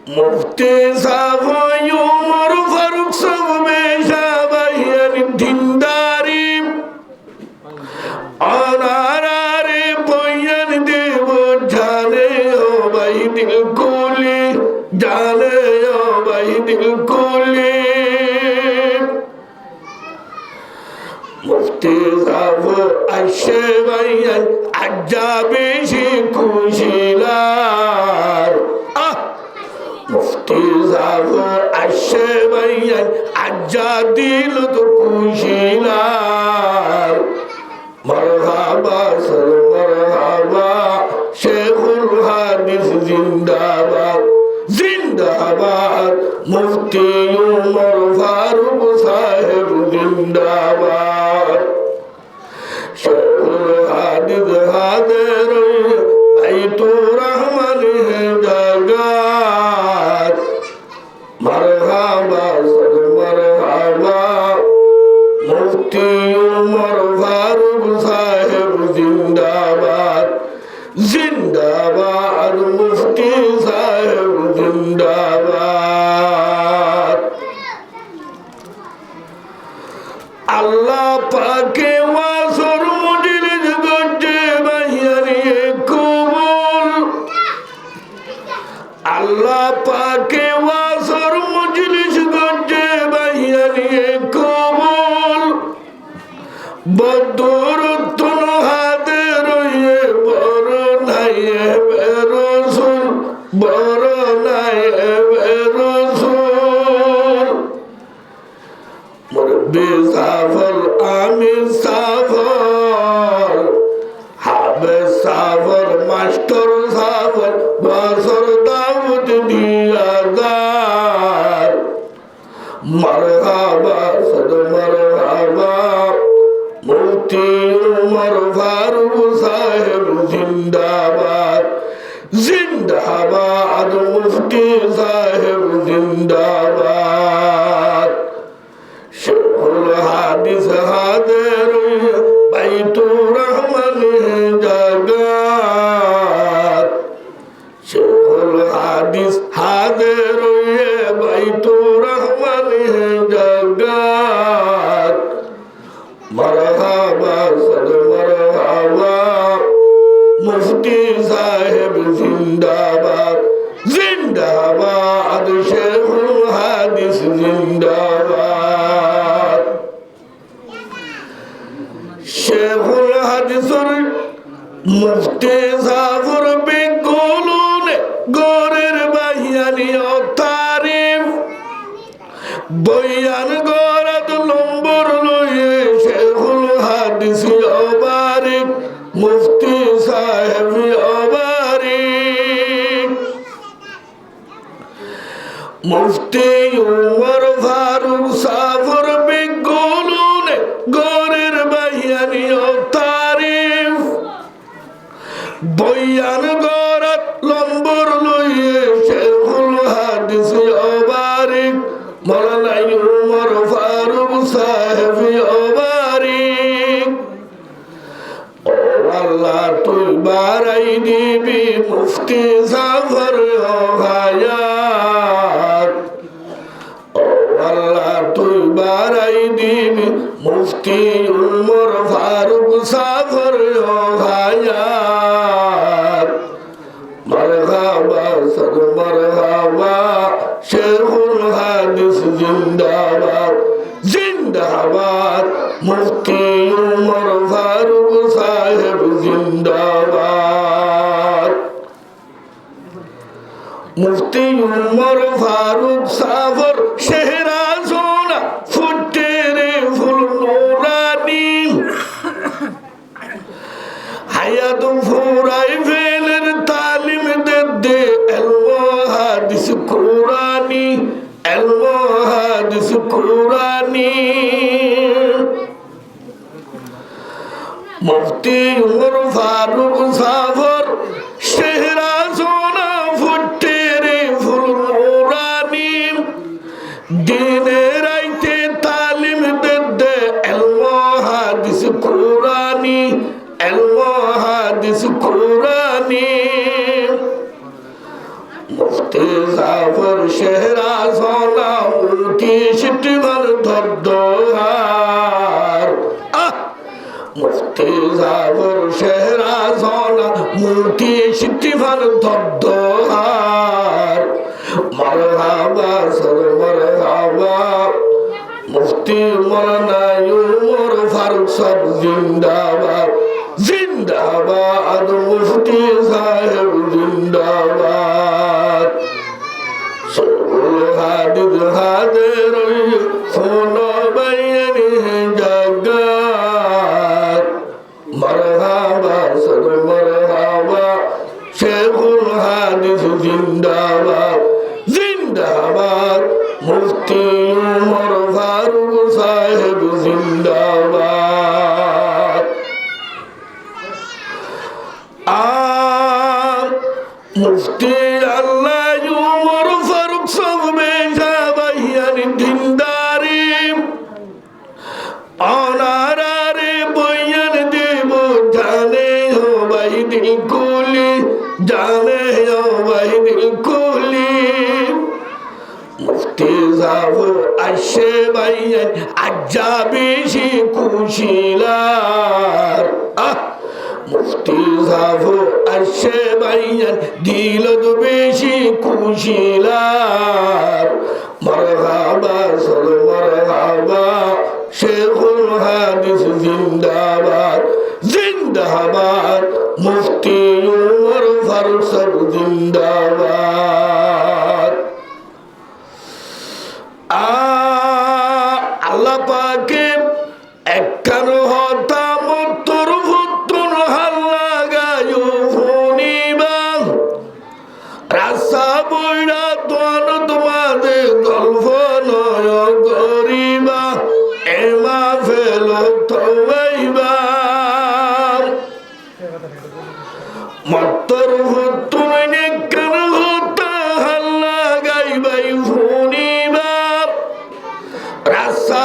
মুফতি সাহেব উমর ফারুক সাহেব মেশাবাইয়ান দিনদারি আনারে বয়ান দেব জানে ও ভাই দিল কোলে জানে ও ভাই দিল কোলে মুফতি সাহেব আসে ভাইয়ান আজ্জা বেশি খুশিলার মুফতি সাহেব আসে ভাইয়ান আজ্জা দিল তো খুশিলার মরহাবা সর মরহাবা শেখুল হাদিস জিন্দাবাদ জিন্দাবাদ মুফতি উমর ফারুক সাহেব জিন্দাবাদ শেখুল হাদিস হাদের বাইতুর রহমান জাগাত মরহাবা সর মরহাবা মুফতি উমর ফারুক সাহেব জিন্দাবাদ জিন্দাবাদ মুফতি সাহেব জিন্দাবাদ আল্লাহ পাকে ওয়াসর মুজলিস গজ্জে বাহিয়ানি কবুল আল্লাহ পাকে ওয়াসর মুজলিস গজ্জে বাহিয়ানি কবুল বদরতুন হাদের বড় নাই রসুল বড় নাই রসুল মুরব্বি সাফল আমি সাফল হাবে সাফল মাস্টার সাফল বসর দাউদ দিয়াদার মারহাবা সদ মারহাবা মুফতি উমর ফারুক সাহেব জিন্দাবাদ জিন্দাবাদ মুফতি সাহেব জিন্দাবাদ শেখুল হাদিস হাদের বাইতুর রহমান জাগাত শেখুল হাদিস হাদের বাইতুর রহমান জাগাত মরহাবা সদ মরহাবা মুফতি সাহেব জিন্দাবাদ জিন্দাবাদ শেখুল হাদিস জিন্দাবাদ শেখুল হাদিসর মুফতি সাফর বেগুলুন গোরের বাহিয়ানি ও তারিফ বয়ান গরাত নম্বর লয়ে শেখুল হাদিস ওবারিক মুফতি সাহেব ওবারিক মুফতি উমর ফারুক সাফর বেগুলুন গোরের বাহিয়ানি ও তারিফ বয়ান গরাত নম্বর লয়ে শেখুল হাদিস ওবারিক মৌলানা উমর ফারুক সাহেব ওবারিক ও আল্লাহ তুই বাড়াই দিবি মুফতি সাফর হায়াত ও আল্লাহ তুই বাড়াই দিবি মুফতি উমর ফারুক সাফর হায়াত মরহাবা সর মরহাবা শেখুল হাদিস জিন্দাবাদ জিন্দাবাদ মুফতি উমর ফারুক সাহেব জিন্দাবাদ মুফতি উমর ফারুক সাফর শেহরা সোনা ফুটে রে ফুল নুরানি হায়াত ফুরাই ফেলের তালিম দে এলমো হাদিস কুরানি এলমো হাদিস কুরানি মুফতি উমর ফারুক সাফর শেহরা সোনা ফুটে রে ফুল নুরানি দিনে রাইতে তালিম দে এলমো হাদিস কুরানি এলমো হাদিস কুরানি মুফতি জাফর শেহরা সোনা মুফতি সিটিমান ধদ্দহার মুফতি জাফর শেহরা সোনা মুফতি সিটিমান ধদ্দহার মারহাবা সর মারহাবা মুফতি মৌলানা উমর ফারুক সাহেব জিন্দাবাদ জিন্দাবাদ মুফতি সাহেব জিন্দাবাদ সরুল হাদিদ হাদের সোনা বাইনি জগত মারহাবা সর মারহাবা শেখুল হাদিস জিন্দাবাদ জিন্দাবাদ মুফতি উমর ফারুক সাহেব জিন্দাবাদ মুফতি আল্লাহ উমর ফারুক সাহেব জাবাইয়ান দিনদারি অনারারে বয়ান দেব জানে হো ভাই দিল কুলি জানে হো ভাই দিল কুলি মুফতি জাফর আসে ভাইয়ান আজ্জা বেশি কুশিলার মুফতি জাফর আসে ভাইয়ান দিল তো বেশি কুশিলার মারহাবা সর মারহাবা শেখুল হাদিস জিন্দাবাদ জিন্দাবাদ মুফতি উমর ফারুক সাহেব জিন্দাবাদ আল্লাহ পাকে একখান হতাম তোর ভুতুন হাল্লা গায়ু শুনিবা রাস্তা বইরা তোর তোমাদের গল্প নয় করিবা এমা ফেল তবাইবা মত্তর ভুতুন একখান হতা হাল্লা গাইবাই শুনিবা রাস্তা